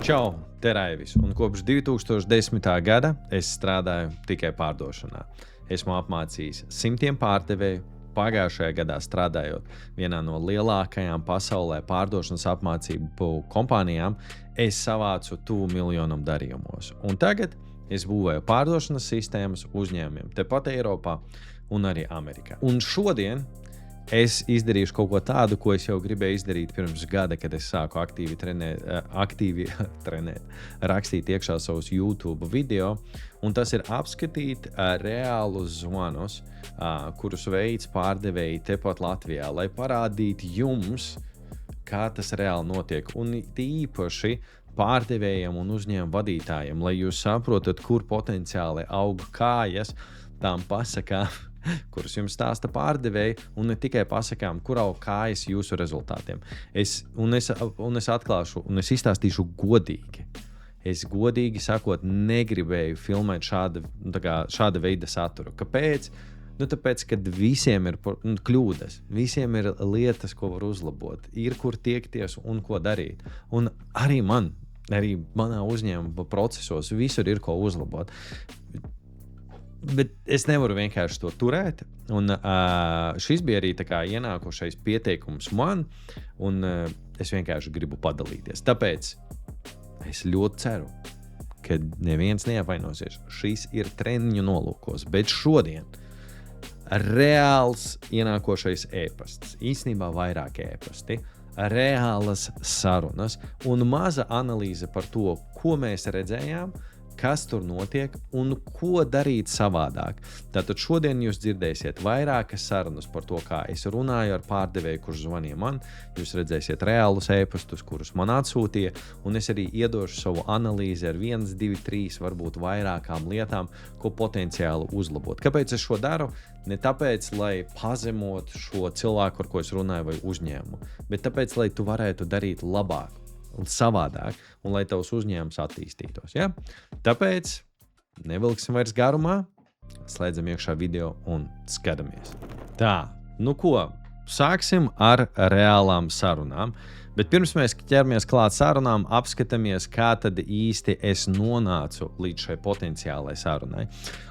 Čau, te Raivis, un kopš 2010. gada es strādāju tikai pārdošanā. Esmu apmācījis simtiem pārdevēju. Pagājušajā gadā strādājot vienā no lielākajām pasaulē pārdošanas apmācību kompānijām, es savācu tuvu 1 miljonam darījumos. Un tagad es būvēju pārdošanas sistēmas uzņēmumiem tepat Eiropā un arī Amerikā. Un šodien es izdarīšu kaut ko tādu, ko es jau gribēju izdarīt pirms gada, kad es sāku aktīvi trenēt, rakstīt iekšā savus YouTube video. Un tas ir apskatīt reālus zvanus, kurus veids pārdevēji tepat Latvijā, lai parādītu jums, kā tas reāli notiek. Un īpaši pārdevējiem un uzņēmumu vadītājiem, lai jūs saprotat, kur potenciāli aug kājas tām pasakām, kuras jums stāsta pārdevēji, un ne tikai pasakām, kur aug kājas jūsu rezultātiem. Es atklāšu, un es izstāstīšu godīgi. Es godīgi sakot, negribēju filmēt šāda veida saturu. Kāpēc? Tāpēc, ka visiem ir kļūdas, visiem ir lietas, ko var uzlabot, ir kur tiekties un ko darīt. Un arī manā uzņēmuma procesos visur ir ko uzlabot. Bet es nevaru vienkārši to turēt. Un, šis bija arī ienākošais pieteikums man, un es vienkārši gribu padalīties. Tāpēc es ļoti ceru, ka neviens neapvainosies. Šis ir treniņu nolūkos, bet šodien reāls ienākošais e-pasts, īstenībā vairāk e-pasti, reālas sarunas un maza analīze par to, ko mēs redzējām, kas tur notiek un ko darīt savādāk. Tātad šodien jūs dzirdēsiet vairākas sarunas par to, kā es runāju ar pārdevēju, kurš zvanīja man. Jūs redzēsiet reālus e-pastus, kurus man atsūtīja, un es arī iedošu savu analīzi ar 1, 2, 3, varbūt vairākām lietām, ko potenciāli uzlabot. Kāpēc es šo daru? Ne tāpēc, lai pazemotu šo cilvēku, ar ko es runāju, vai uzņēmumu, bet tāpēc, lai tu varētu darīt labāk un savādāk, un lai tavs uzņēmums attīstītos. Ja? Tāpēc nevilksim vairs garumā, slēdzam iekšā video un skatāmies. Tā, sāksim ar reālām sarunām, bet pirms mēs ķeramies klāt sarunām, apskatāmies, kā tad īsti es nonācu līdz šai potenciālai sarunai.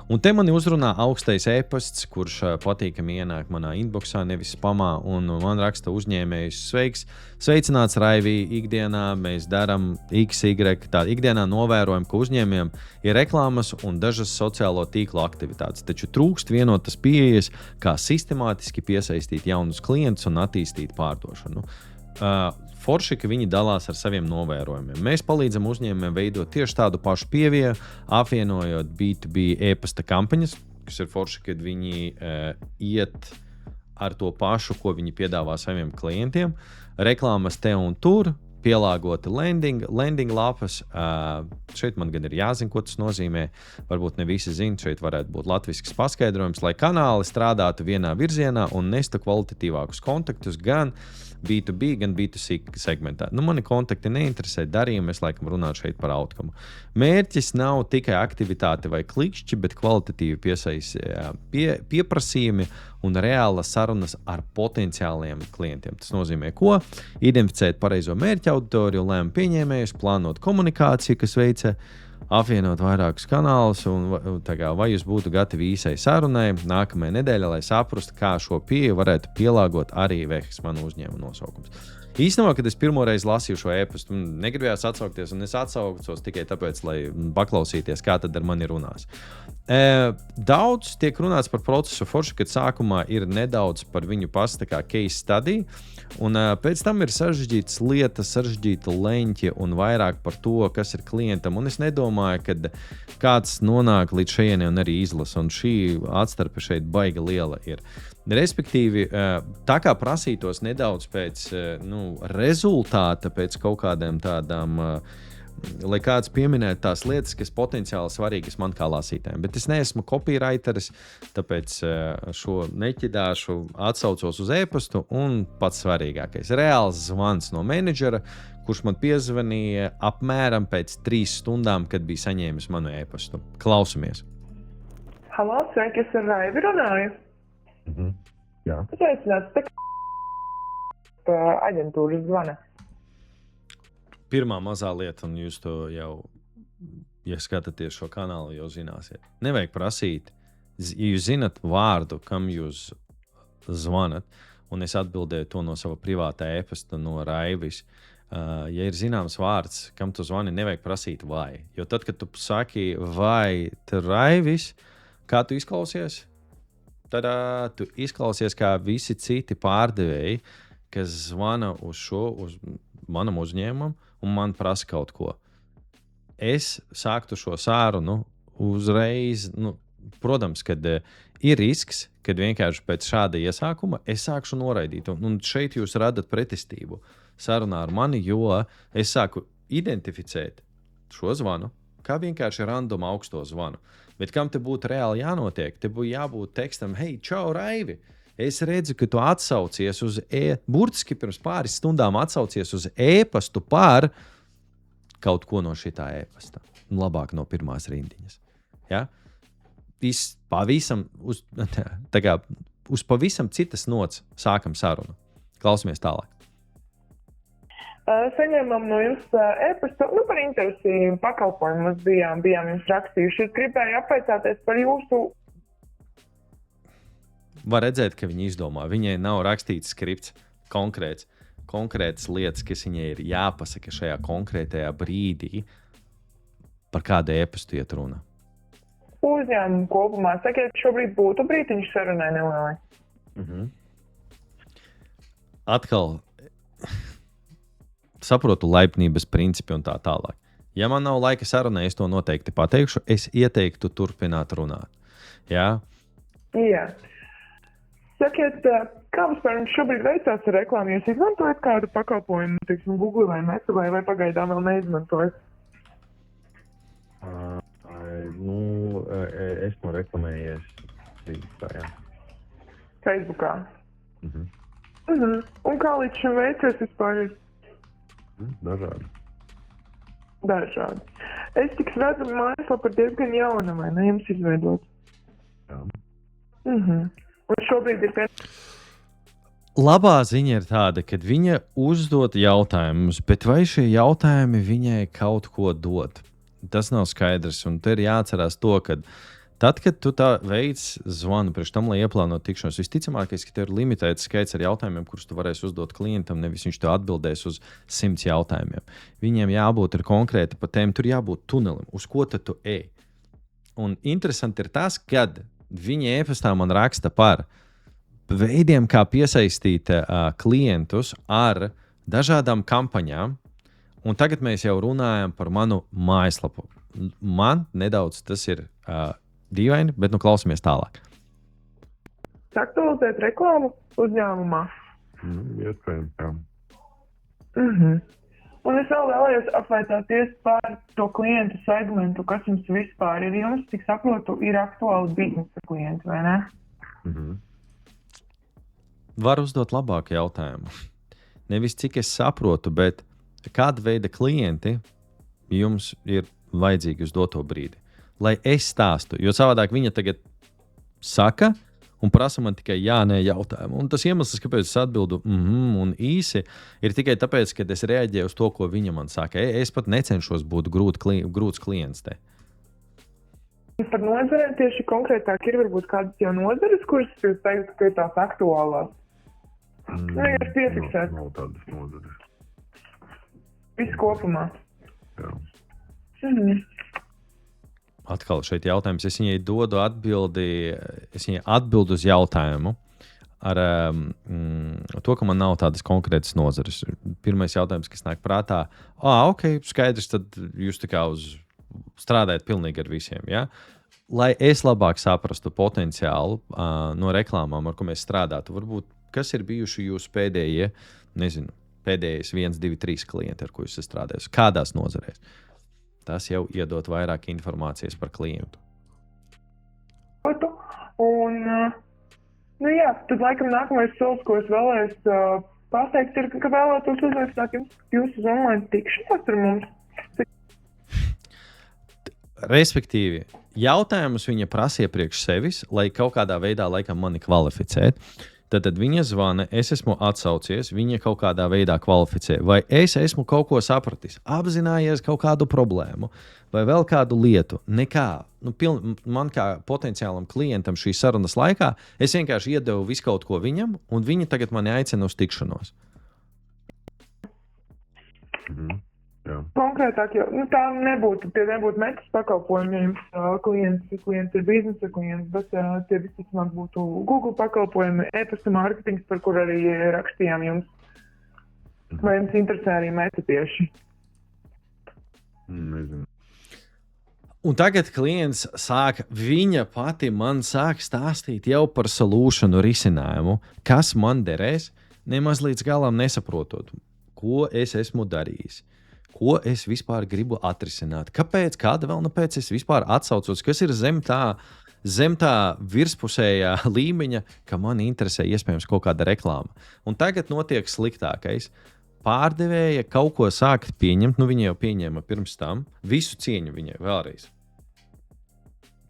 Un te mani uzrunā augstais e-pasts, kurš patīkami ienāk manā inboxā, nevis spamā, un man raksta uzņēmējs: sveicināts Raivī, ikdienā mēs darām XY, tā ikdienā novērojam, ka uzņēmējiem ir reklāmas un dažas sociālo tīklu aktivitātes, taču trūkst vienotas pieejas, kā sistemātiski piesaistīt jaunus klientus un attīstīt pārdošanu. Forši, ka viņi dalās ar saviem novērojumiem. Mēs palīdzam uzņēmumiem veidot tieši tādu pašu pieeju, apvienojot B2B e-pasta kampaņas, kas ir forši, kad viņi iet ar to pašu, ko viņi piedāvā saviem klientiem, reklāmas te un tur, pielāgoti landing lapas. Šeit man gan ir jāzina, ko tas nozīmē. Varbūt ne visi zina, šeit varētu būt latvisks paskaidrojums, lai kanāli strādātu vienā virzienā un nestu kvalitatīvākus kontaktus gan B2B, gan B2C segmentā. Mani kontakti neinteresē darījumi, es laikam runātu šeit par outcomu. Mērķis nav tikai aktivitāte vai klikšķi, bet kvalitatīvi pieprasījumi un reālas sarunas ar potenciāliem klientiem. Tas nozīmē, ko? Identificēt pareizo mērķa auditoriju, lēmumu pieņēmējus, plānot komunikāciju, kas veica apvienot vairākus kanālus, un vai jūs būtu gatavi īsai sarunai nākamajā nedēļā, lai saprastu, kā šo pieeju varētu pielāgot arī VEHS manu uzņēmumu nosaukums. Īstenībā, kad es pirmoreiz lasīju šo e-pastu, negribējās atsaukties, un es atsaucos tikai tāpēc, lai paklausīties, kā tad ar mani runās. Daudz tiek runāts par procesu forši, kad sākumā ir nedaudz par viņu pastu kā case study, un pēc tam ir sarežģītas lietas, sarežģīta leņķi un vairāk par to, kas ir klientam. Un es nedomāju, ka kāds nonāk līdz šejienei un arī izlasa, un šī atstarpe šeit baiga liela ir. Respektīvi, tā kā prasītos nedaudz pēc rezultāta, pēc kaut kādām tādām, lai kāds pieminētu tās lietas, kas potenciāli svarīgas man kā lasītājiem. Bet es neesmu copywriteris, tāpēc šo neķidāšu, atsaucos uz e-pastu, un pats svarīgākais - reāls zvans no menedžera, kurš man piezvanīja apmēram pēc 3 stundām, kad bija saņēmis manu e-pastu. Klausamies! Halo, sveiki, es ar Raivi runāju. Jā. Sveicināts, aģentūras zvana. pirmā mazā lieta, un jūs to jau, ja skatāties šo kanālu, jau zināsiet. Nevajag prasīt, ja jūs zinat vārdu, kam jūs zvanat, un es atbildēju to no sava privātā e-pasta no Raivis. Ja ir zināms vārds, kam tu zvani, nevajag prasīt vai. Jo tad, kad tu saki vai tu Raivis, kā tu izklausies? Tad tu izklausies kā visi citi pārdevēji, kas zvana uz manam uzņēmumam un man prasa kaut ko. Es sāktu šo sārunu uzreiz, protams, kad ir risks, kad vienkārši pēc šāda iesākuma es sākšu noraidīt. Un šeit jūs radat pretestību sarunā ar mani, jo es sāku identificēt šo zvanu kā vienkārši random augsto zvanu. Bet kam te būtu reāli jānotiek? Te būtu jābūt tekstam, hei, čau, Raivi! Es redzu, ka tu atsaucies uz burtiski pirms pāris stundām atsaucies uz e-pastu par kaut ko no šitā e-pasta. Labāk no pirmās rindiņas. Ja? Uz pavisam citas nots sākam sarunu. Klausamies tālāk. Saņēmām no jums e-pastu, par interesi pakalpojumu mēs bijām jums rakstījuši. Es gribēju apvaicāties par jūsu... Var redzēt, ka viņi izdomā. Viņai nav rakstīts skripts konkrētas lietas, kas viņai ir jāpasaka šajā konkrētajā brīdī, par kādu e-pastu iet runa. Uzņēmumu kopumā. Sakiet, šobrīd būtu brītiņš sarunai nelielai. Atkal saprotu laipnības principi un tā tālāk. Ja man nav laika sarunai, es to noteikti pateikšu. Es ieteiktu turpināt runāt. Jā? Jā. Sakiet, kā vispār jums šobrīd veicās ar reklāmu? Jūs izmantojat kādu pakalpojumu, teiksim, Google vai Meta, vai pagaidām vēl neizmantojat? Esmu reklamējies Facebookā. Un kā līdz šim veicies vispār ir? Dažādi. Es tik redzu, mājaslapa ir diezgan jauna, vai ne, jums izveidot? Jā. Un šobrīd ir Labā ziņa ir tāda, ka viņa uzdod jautājumus, bet vai šie jautājumi viņai kaut ko dod? Tas nav skaidrs, un te ir jāatcerās to, ka tad, kad tu tā veids zvanu priekš tam, lai ieplānot tikšanos, visticamākais, ka tev ir limitēts skaits ar jautājumiem, kurus tu varēsi uzdot klientam, nevis viņš tev atbildēs uz 100 jautājumiem. Viņiem jābūt ir konkrēti par tēmu, tur jābūt tunelim, uz ko tad tu ej. Un interesanti ir tas, kad viņi e-pastā man raksta par veidiem, kā piesaistīt klientus ar dažādām kampaņām, un tagad mēs jau runājam par manu mājaslapu. Man nedaudz tas ir dīvaini, bet klausamies tālāk. Aktualizēt reklāmu uzņēmumā? Iespējams, jā. Un es vēl vēlējos apvaicāties par to klientu segmentu, kas jums vispār ir. Jums, cik saprotu, ir aktuāli biznesa klienti, vai ne? Var uzdot labāku jautājumu. Nevis cik es saprotu, bet kāda veida klienti jums ir vajadzīgi uz doto brīdi. Lai es stāstu, jo savādāk viņa tagad saka un prasa man tikai jā, nē jautājumu. Un tas iemesls, kāpēc es atbildu un īsi, ir tikai tāpēc, ka es reaģēju uz to, ko viņa man saka. Es pat necenšos būt grūts klients te. Par nozarēm tieši konkrētāk ir varbūt kādas jau nozares, kuras jūs teikt, ka ir tās aktuālās? Vienkārši piefiksēt. Nav tādas nozares. Viss kopumā. Jā. Atkal šeit jautājums. Es viņai dodu atbildi uz jautājumu ar to, ka man nav tādas konkrētas nozares. Pirmais jautājums, kas nāk prātā, ok, skaidrs, tad jūs tā kā strādājat pilnīgi ar visiem, ja? Lai es labāk saprastu potenciālu no reklāmām, ar ko mēs strādātu, varbūt, kas ir bijuši jūsu pēdējais 1, 2, 3 klienti, ar ko jūs strādājat, kādās nozarēs? Tas jau iedot vairāk informācijas par klientu. Un, tad laikam nākamais solis, ko es vēlējos pateikt, ir, ka vēlētos uzaicināt jūs uz online tikšanos ar mums. Respektīvi, jautājumus viņa prasīja priekš sevis, lai kaut kādā veidā laikam mani kvalificētu. Tad viņa zvana, es esmu atsaucies, viņa kaut kādā veidā kvalificē, vai es esmu kaut ko sapratis, apzinājies kaut kādu problēmu, vai vēl kādu lietu. Nekā. Man kā potenciālam klientam šīs sarunas laikā, es vienkārši iedevu visu kaut ko viņam, un viņi tagad mani aicina uz tikšanos. Jā. Konkrētāk, jo tā nebūtu metas pakalpojumi, ja jums klients ir biznesa klients, bet tie visticamāk būtu Google pakalpojumi, e-pasta mārketings, par kur arī rakstījām jums. Vai jums interesē arī meta tieši? Nezinu. Un tagad klients viņa pati man sāk stāstīt jau par solūšanu risinājumu, kas man derēs, nemaz līdz galam nesaprotot, ko es esmu darījis. Ko es vispār gribu atrisināt? Kāpēc? Kāda vēl pēc es vispār atsaucos? Kas ir zem tā virspusējā līmeņa, ka man interesē iespējams kaut kāda reklāma? Un tagad notiek sliktākais. Pārdevēja kaut ko sākt pieņemt, viņa jau pieņēma pirms tam, visu cieņu viņai vēlreiz.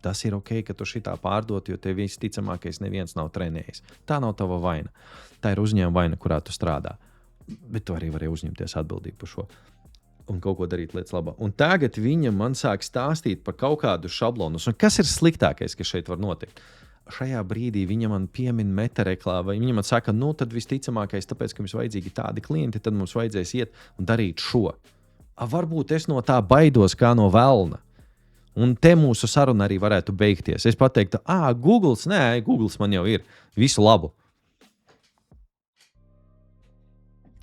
Tas ir ok, ka tu šitā pārdot, jo tev visticamākais neviens nav trenējis. Tā nav tava vaina. Tā ir uzņēmuma vaina, kurā tu strādā. Bet tu arī vari uzņemties atbildību par šo. Un kaut ko darīt lietas labā. Un tagad viņa man sāk stāstīt par kaut kādu šablonu. Un kas ir sliktākais, kas šeit var notikt? Šajā brīdī viņa man piemin meta reklāmu, vai viņa man saka, tad visticamākais, tāpēc, ka mums vajadzīgi tādi klienti, tad mums vajadzēs iet un darīt šo. Varbūt es no tā baidos kā no velna. Un te mūsu saruna arī varētu beigties. Es pateiktu, Googles man jau ir. Visu labu.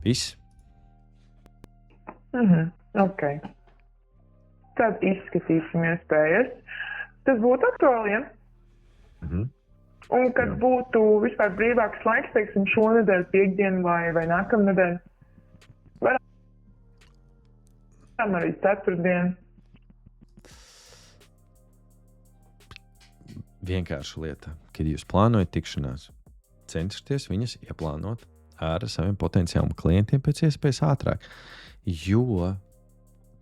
Viss. Ok. Tad izskatīsim iespējas. Tas būtu aktuāli, ja? Un kad būtu vispār brīvāks laiks, teiksim, šonedēļ, piekdienu vai nākamnedēļ? Varam arī ceturtdienu. Vienkārša lieta, kad jūs plānojat tikšanās, cenšaties viņas ieplānot ar saviem potenciāliem klientiem pēc iespējas ātrāk. Jo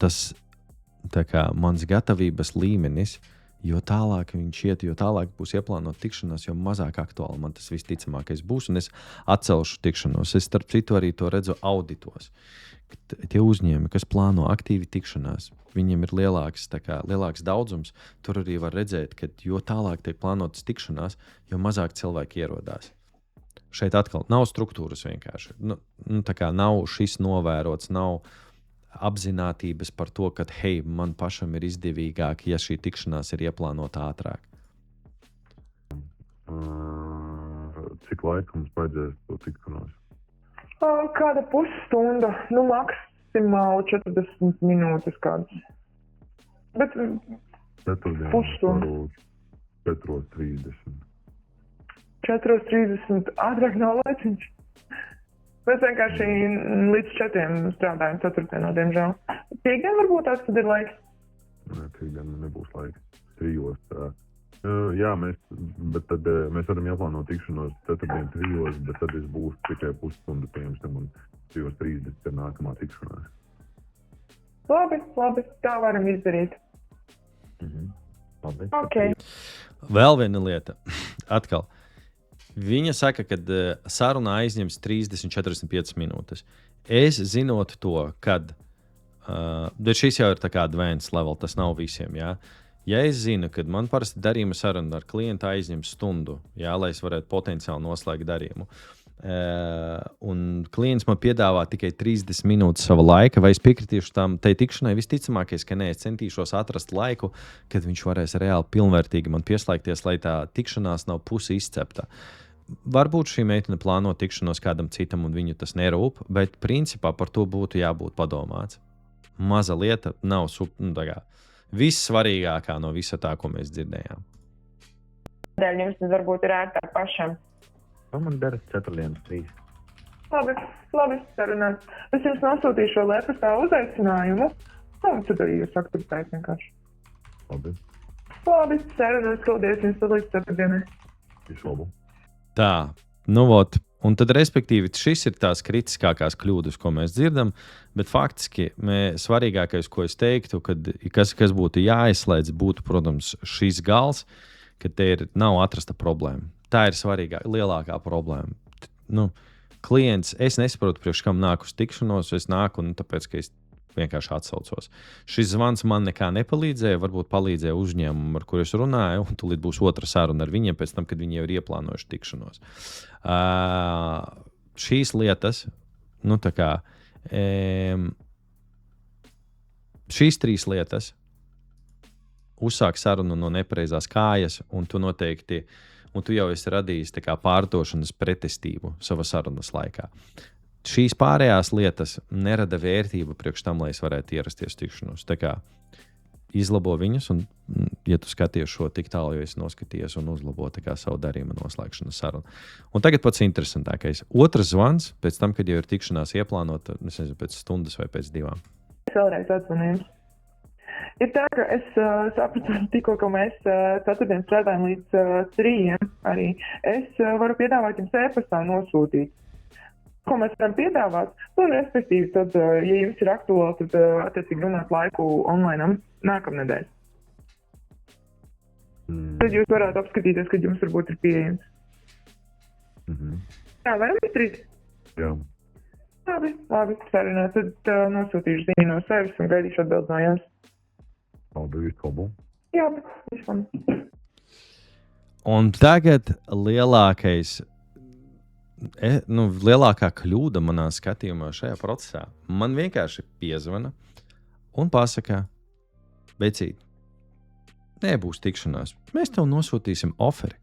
tas mans gatavības līmenis, jo tālāk viņš iet, jo tālāk būs ieplānot tikšanās, jo mazāk aktuāli man tas visticamākais būs, un es atcelšu tikšanos. Es starp citu arī to redzu auditos. Tie uzņēmumi, kas plāno aktīvi tikšanās, viņiem ir lielāks daudzums. Tur arī var redzēt, ka jo tālāk tiek plānotas tikšanās, jo mazāk cilvēki ierodās. Šeit atkal nav struktūras vienkārši. Nav šis novērots, nav apzinātības par to, ka, man pašam ir izdevīgāk, ja šī tikšanās ir ieplānota ātrāk. Cik laika mums vajadzēs to tikšanos? Kāda pusstunda, maksimāli 40 minūtes kādas. Bet pusstunda. 4:30. 4:30 ātrāk nav laiciņš. Mēs vienkārši līdz 4 strādājam ceturtdienā, diemžēl. Piekdien varbūt tās, kad ir laiks? Piekdien nebūs laiks. 3. Jā, mēs varam ieplānot tikšanos ceturtdien 3, bet tad es būšu tikai pusstundu pirms tam un 3:30 ir nākamā tikšanās. Labi, tā varam izdarīt. Labi. Ok. Vēl viena lieta. Atkal. Viņa saka, ka saruna aizņems 30-45 minūtes. Es zinot to, bet šis jau ir tā kā advanced level, tas nav visiem, jā. Ja es zinu, ka man parasti darījuma saruna ar klientu aizņem stundu, jā, lai es varētu potenciāli noslēgt darījumu, un klients man piedāvā tikai 30 minūtes sava laika, vai es piekritīšu tam tai tikšanai, visticamākais, ka nē, es centīšos atrast laiku, kad viņš varēs reāli pilnvērtīgi man pieslēgties, lai tā tikšanās nav pusi izcepta. Varbūt šī meitene plāno tikšanos kādam citam, un viņu tas nerūp, bet principā par to būtu jābūt padomāts. Maza lieta nav vissvarīgākā no visa tā, ko mēs dzirdējām. Dēļ jums tas varbūt ir ērtāk pašam. Man dara 4:03. Labi, sarunāt. Es jums nosūtīšu vēl e-pastā uzaicinājumu. Tad arī jūs aktivitēs vienkārši. Labi, sarunāt, paldies jums līdz ceturtdienai. Visu labu. Tā, un tad, respektīvi, šis ir tās kritiskākās kļūdas, ko mēs dzirdam, bet faktiski svarīgākais, ko es teiktu, kas būtu jāizslēdz, būtu, protams, šis gals, ka te nav atrasta problēma. Tā ir lielākā problēma. klients, es nesaprotu, priekš kam nāk uz tikšanos, es nāku un tāpēc, ka es vienkārši atsaucos. Šis zvans man nekā nepalīdzēja, varbūt palīdzēja uzņēmumu, ar kuru es runāju, un tūlīt būs otra saruna ar viņiem pēc tam, kad viņi jau ir ieplānojuši tikšanos. Šīs lietas, šīs 3 lietas uzsāk sarunu no nepareizās kājas, un tu noteikti, un tu jau esi radījis tā kā pārdošanas pretestību savas sarunas laikā. Šīs pārējās lietas nerada vērtību priekš tam, lai es varētu ierasties tikšanos. Tā kā izlabo viņus, un, ja tu skaties šo tik tālu, jo esi noskatījies un uzlabo tā kā savu darījuma noslēgšanas sarunu. Un tagad pats interesantākais. Otrs zvans, pēc tam, kad jau ir tikšanās ieplānota, es nezinu, pēc stundas vai pēc 2. Vēlreiz atzvanījums. Ir tā, ka es sapratu tikko, ka mēs ceturtdien strādājam līdz 3 arī. Es varu piedāvāt jums e-pastā nosūtīt. Ko mēs varam piedāvāt? Un, respektīvi, tad, ja jums ir aktuāli, tad attiecīgi runāt laiku online nākamnedēļ. Tad jūs varētu apskatīties, kad jums varbūt ir pieejams. Jā, varam izdarīt? Jā. Labi, sarunā. Tad nosūtīšu ziņu no sevis un gaidīšu atbildi no jums. Paldies, Kobu. Jā, vispār. Un tagad lielākā kļūda manā skatījumā šajā procesā. Man vienkārši piezvana un pasaka, Becīt, nebūs tikšanās. Mēs tev nosūtīsim oferi.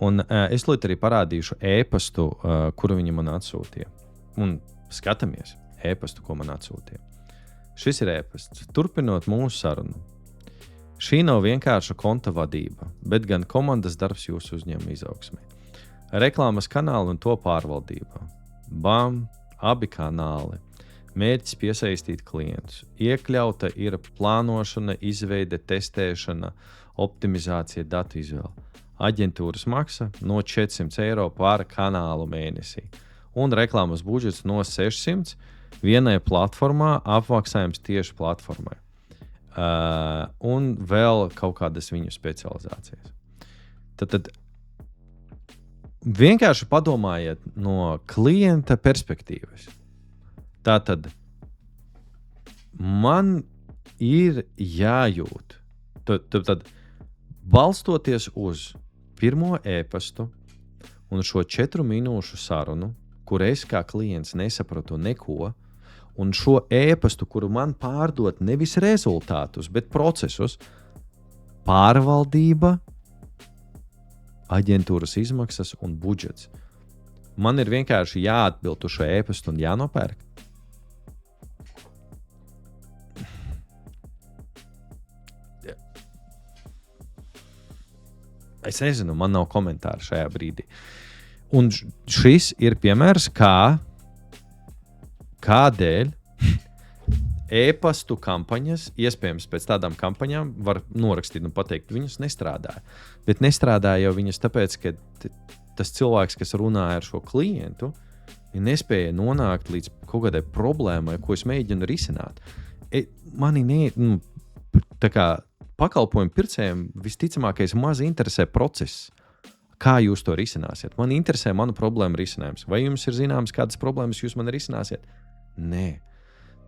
Un es līdz arī parādīšu e-pastu, kuru viņi man atsūtīja. Un skatāmies e-pastu, ko man atsūtīja. Šis ir e-pasts. Turpinot mūsu sarunu. Šī nav vienkārša konta vadība, bet gan komandas darbs jūsu uzņēmuma izaugsmē. Reklāmas kanāli un to pārvaldība. BAM, abi kanāli. Mērķis piesaistīt klientus. Iekļauta ir plānošana, izveide, testēšana, optimizācija, datu izvēle. Aģentūras maksa no 400 eiro par kanālu mēnesī. Un reklāmas budžets no 600 vienai platformā, apmaksājums tieši platformai. Un vēl kaut kādas viņu specializācijas. Tad vienkārši padomājiet no klienta perspektīvas. Tātad man ir jājūt, tad balstoties uz pirmo e-pastu un šo 4 minūšu sarunu, kur es kā klients nesapratu neko, un šo e-pastu, kuru man pārdot nevis rezultātus, bet procesus, pārvaldība, aģentūras izmaksas un budžets. Man ir vienkārši jāatbild uz šo e-pastu un jānopērk. Es nezinu, man nav komentāru šajā brīdī. Un šis ir piemērs, kādēļ e-pastu kampaņas, iespējams pēc tādām kampaņām var norakstīt un pateikt, viņas nestrādāja. Bet nestrādāja jau viņas tāpēc, ka tas cilvēks, kas runāja ar šo klientu, nespēja nonākt līdz kaut kādai problēmai, ko es mēģinu risināt. Tā kā pakalpojumu pircējiem visticamākais maz interesē process. Kā jūs to risināsiet? Man interesē manu problēmu risinājums. Vai jums ir zināms, kādas problēmas jūs man risināsiet? Nē.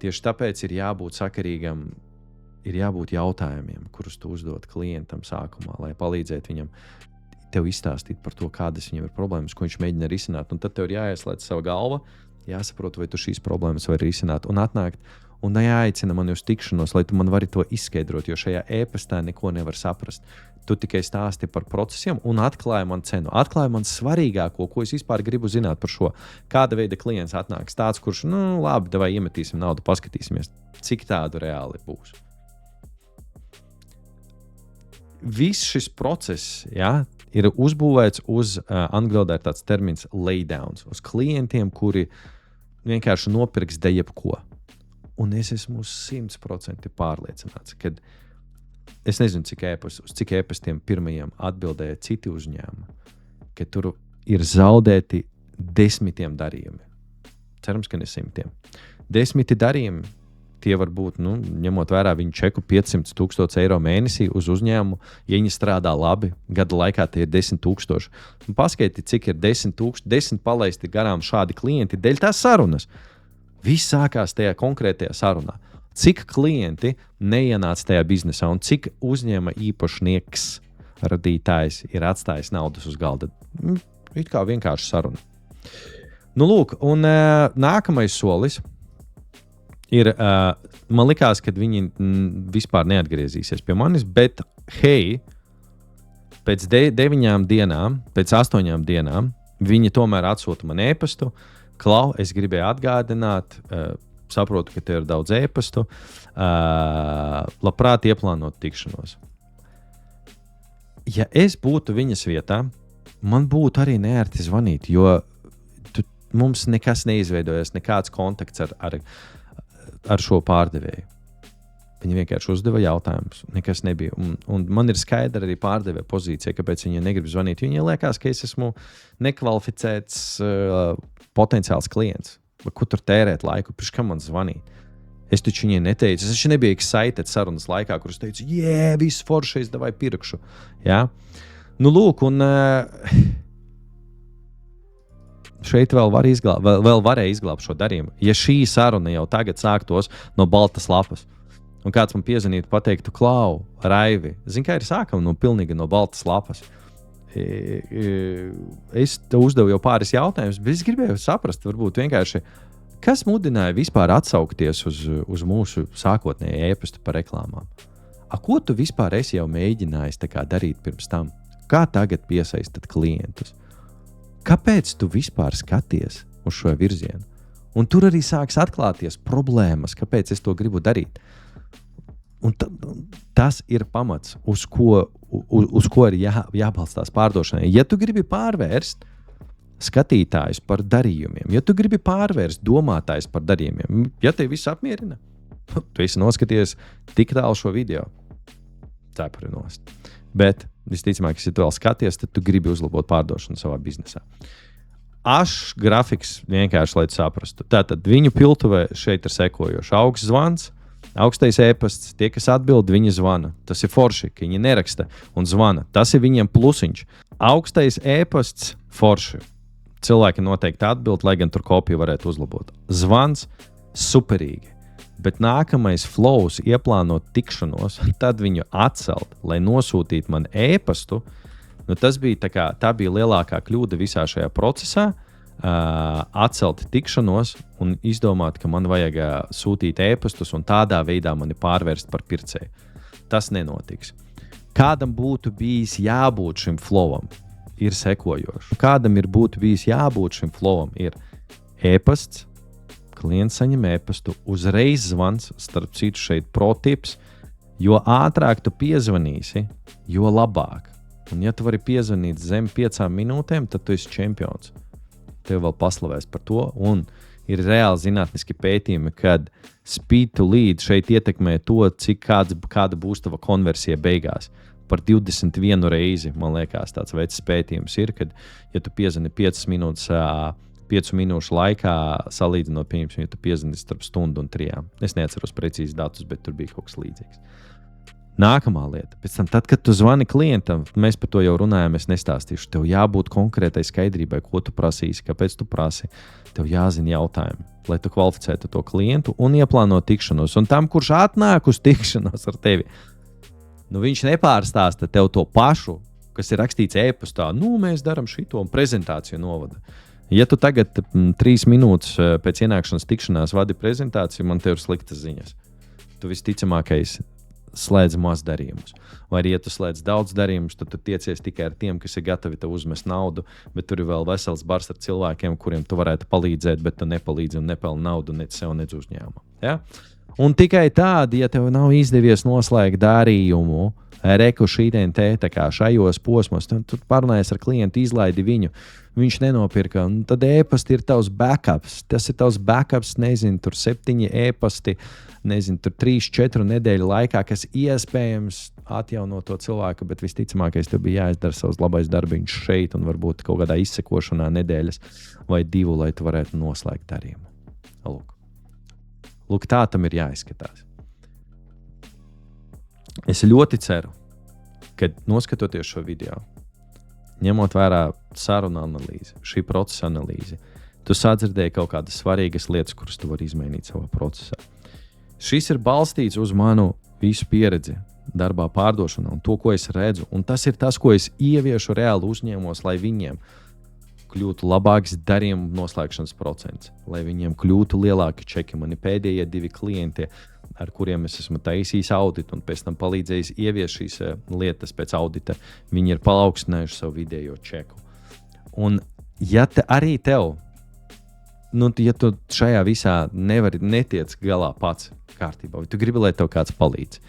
Tieši tāpēc ir jābūt sakarīgam, ir jābūt jautājumiem, kurus tu uzdod klientam sākumā, lai palīdzētu viņam tev izstāstīt par to, kādas viņam ir problēmas, ko viņš mēģina risināt. Un tad tev ir jāieslēdz sava galva, jāsaprot, vai tu šīs problēmas vari risināt un atnākt. Un jāaicina mani uz tikšanos, lai tu man vari to izskaidrot, jo šajā e-pastā neko nevar saprast. Tu tikai stāsti par procesiem un atklāji man cenu. Atklāji man svarīgāko, ko es vispār gribu zināt par šo. Kāda veida klients atnāks tāds, kurš, labi, davai iemetīsim naudu, paskatīsimies, cik tādu reāli būs. Viss šis process, ir uzbūvēts uz, angļu valodā ir tāds termins laydowns, uz klientiem, kuri vienkārši nopirks de jebko. Un es esmu 100% pārliecināts, ka es nezinu, cik e-pastiem pirmajiem atbildēja citi uzņēmumi, ka tur ir zaudēti 10 darījumi. Cerams, ka ne 100. 10 darījumi tie var būt, ņemot vērā viņu čeku 500,000 eiro mēnesī uz uzņēmumu, ja viņi strādā labi, gada laikā tie ir 10,000. Paskaiti, cik ir 10 palaisti garām šādi klienti dēļ tās sarunas. Viss sākās tajā konkrētajā sarunā. Cik klienti neienāca tajā biznesā un cik uzņēma īpašnieks, radītājs ir atstājis naudas uz galda. It kā vienkārši saruna. Lūk, un nākamais solis ir, man likās, ka viņi vispār neatgriezīsies pie manis, bet hei, pēc 9 dienām, pēc 8 dienām, viņi tomēr atsūta man e-pastu. Klau, es gribēju atgādināt, saprotu, ka te ir daudz e-pastu, labprāt ieplānot tikšanos. Ja es būtu viņas vietā, man būtu arī neērti zvanīt, jo mums nekas neizveidojas, nekāds kontakts ar šo pārdevēju. Viņi vienkārši uzdeva jautājumus, nekas nebija. Un man ir skaidra arī pārdevēja pozīcija, kāpēc viņi negrib zvanīt. Viņiem liekas, ka es esmu nekvalificēts potenciāls klients. Vai kur tur tērēt laiku, pirms kam man zvanīt? Es taču viņai neteicu, es taču nebiju excited sarunas laikā, kur es teicu, viss foršais, davai pirkšu. Ja? Lūk, un šeit vēl varēja izglābt šo darījumu. Ja šī saruna jau tagad sāktos no baltas lapas, un kāds man piezvanītu, pateiktu, Klau, Raivi, zini, kā ir sākam pilnīgi no baltas lapas. Es te uzdevu jau pāris jautājumus, bet es gribēju saprast, varbūt vienkārši, kas mudināja vispār atsaukties uz mūsu sākotnēju e-pastu par reklāmām? Ko tu vispār esi jau mēģinājis tā kā darīt pirms tam? Kā tagad piesaistat klientus? Kāpēc tu vispār skaties uz šo virzienu? Un tur arī sāks atklāties problēmas, kāpēc es to gribu darīt. Un tas ir pamats, uz ko ir jābalstās pārdošanai. Ja tu gribi pārvērst skatītājus par darījumiem, ja tu gribi pārvērst domātājus par darījumiem, ja tev viss apmierina, tu esi noskaties tik tālu šo video, cepuri nost. Bet visticamāk, ja tu vēl skaties, tad tu gribi uzlabot pārdošanu savā biznesā. Ašs grafiks vienkārši, lai tu saprastu. Tātad viņu piltuvē šeit ir sekojoši. Augsts zvans, augstais e-pasts, tie, kas atbild, viņi zvana. Tas ir forši, ka viņi neraksta un zvana. Tas ir viņiem plusiņš. Augstais e-pasts forši. Cilvēki noteikti atbild, lai gan tur kopiju varētu uzlabot. Zvans superīgi. Bet nākamais flows ieplānot tikšanos, tad viņu atcelt, lai nosūtītu man e-pastu, tā bija lielākā kļūda visā šajā procesā, atcelt tikšanos un izdomāt, ka man vajag sūtīt e-pastus un tādā veidā mani pārvērst par pircēju. Tas nenotiks. Kādam būtu bijis jābūt šim flowam, ir sekojoši. Kādam ir būtu bijis jābūt šim flowam, ir e-pasts, klients saņem e-pastu, uzreiz zvans, starp citu šeit protips, jo ātrāk tu piezvanīsi, jo labāk. Un ja tu vari piezvanīt zem 5 minūtēm, tad tu esi čempions. Tev vēl paslavēs par to, un ir reāli zinātniski pētījumi, kad speed to lead šeit ietekmē to, kāda būs tava konversija beigās. Par 21 reizi, man liekas, tāds veids pētījums ir, kad, ja tu piezvani 5 minūšu laikā, salīdzinot, pieņemsim, ja tu piezvani starp stundu un 3. Es neatceros precīzi datus, bet tur bija kaut kas līdzīgs. Nākamā lieta. Pēc tam, tad, kad tu zvani klientam, mēs par to jau runājam, es nestāstīšu. Tev jābūt konkrētai skaidrībai, ko tu prasīsi, kāpēc tu prasi. Tev jāzina jautājumi, lai tu kvalificētu to klientu un ieplānot tikšanos. Un tam, kurš atnāk uz tikšanos ar tevi, viņš nepārstāsta tev to pašu, kas ir rakstīts e-pastā. Mēs daram šito un prezentāciju novada. Ja tu tagad 3 minūtes pēc ienākšanas tikšanās vadi prezentāciju, man tev ir sliktas ziņas. Tu visticamākais slēdz maz darījumus. Vai arī, ja tu slēdz daudz darījumus, tad tu tiecies tikai ar tiem, kas ir gatavi tev uzmest naudu, bet tur ir vēl vesels bars ar cilvēkiem, kuriem tu varētu palīdzēt, bet tu nepalīdzi un nepelni naudu nec sev, nec uzņēmumu. Ja? Un tikai tādi, ja tev nav izdevies noslēgt darījumu, reku šīdien tā kā šajos posmos, tu parunājies ar klientu, izlaidi viņu, viņš nenopirka, un tad e-pasti ir tavs backups. Tas ir tavs backups, nezinu, tur 7 e-pasti, nezinu, tur 3-4 nedēļu laikā, kas iespējams atjauno to cilvēku, bet visticamākais tev bija jāizdara savs labais darbiņš šeit un varbūt kaut kādā izsekošanā nedēļas vai 2, lai tu varētu noslēgt darījumu. Lūk. Lūk, tā tam ir jāizskatās. Es ļoti ceru, ka noskatoties šo video, ņemot vērā sarunu analīzi, šī procesa analīzi, tu sadzirdēji kaut kādas svarīgas lietas, kuras tu vari izmainīt savā procesā. Šis ir balstīts uz manu visu pieredzi darbā pārdošanā un to, ko es redzu. Un tas ir tas, ko es ieviešu reāli uzņēmumos, lai viņiem kļūtu labāks darījuma noslēgšanas procents, lai viņiem kļūtu lielāki čeki. Mani pēdējie 2 klienti, ar kuriem es esmu taisījis auditu un pēc tam palīdzējis ieviest šīs lietas pēc audita, viņi ir paaugstinājuši savu vidējo čeku. Un ja arī tev, ja tu šajā visā netiec galā pats kārtībā, vai tu gribi, lai tev kāds palīdz,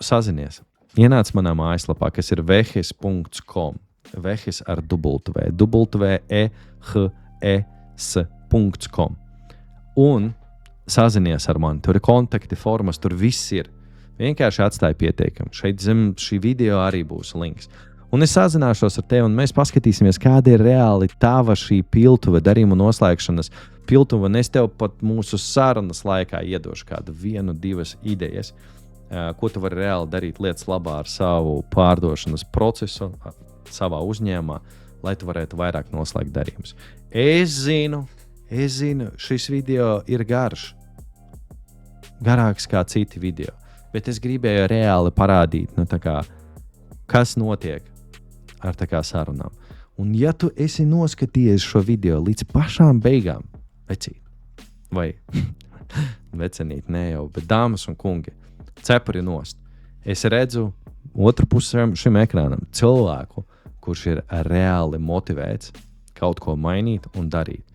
sazinies. Ienāc manā mājaslapā, kas ir vehes.com. Vehes ar wehes.com. Un sazinies ar mani. Tur ir kontakti, formas, tur viss ir. Vienkārši atstāj pieteikumu. Šeit zem šī video arī būs links. Un es sazināšos ar tevi, un mēs paskatīsimies, kāda ir reāli tava šī piltuve darījuma noslēgšanas piltuve. Un es tev pat mūsu sarunas laikā iedošu kādu 1-2 idejas, ko tu vari reāli darīt lietas labā ar savu pārdošanas procesu, savā uzņēmumā, lai tu varētu vairāk noslēgt darījumus. Es zinu, šis video ir garš. Garāks kā citi video. Bet es gribēju reāli parādīt, kas notiek ar sarunām. Un ja tu esi noskatījies šo video līdz pašām beigām, vecīt, vai vecenīt, ne jau, bet dāmas un kungi, cepuri nost. Es redzu otru pusi šim ekrānam cilvēku, kurš ir reāli motivēts kaut ko mainīt un darīt.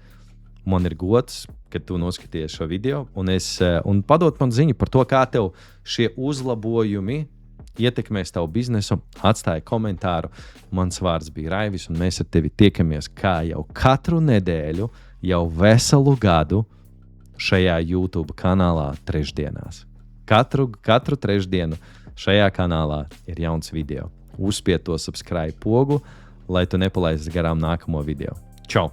Man ir gods, ka tu noskaties šo video, un padod man ziņu par to, kā tev šie uzlabojumi ietekmēs tavu biznesu. Atstāj komentāru. Mans vārds bija Raivis, un mēs ar tevi tiekamies kā jau katru nedēļu, jau veselu gadu šajā YouTube kanālā trešdienās. Katru trešdienu šajā kanālā ir jauns video. Uzspied to subscribe pogu, lai tu nepalaisti garām nākamo video. Čau!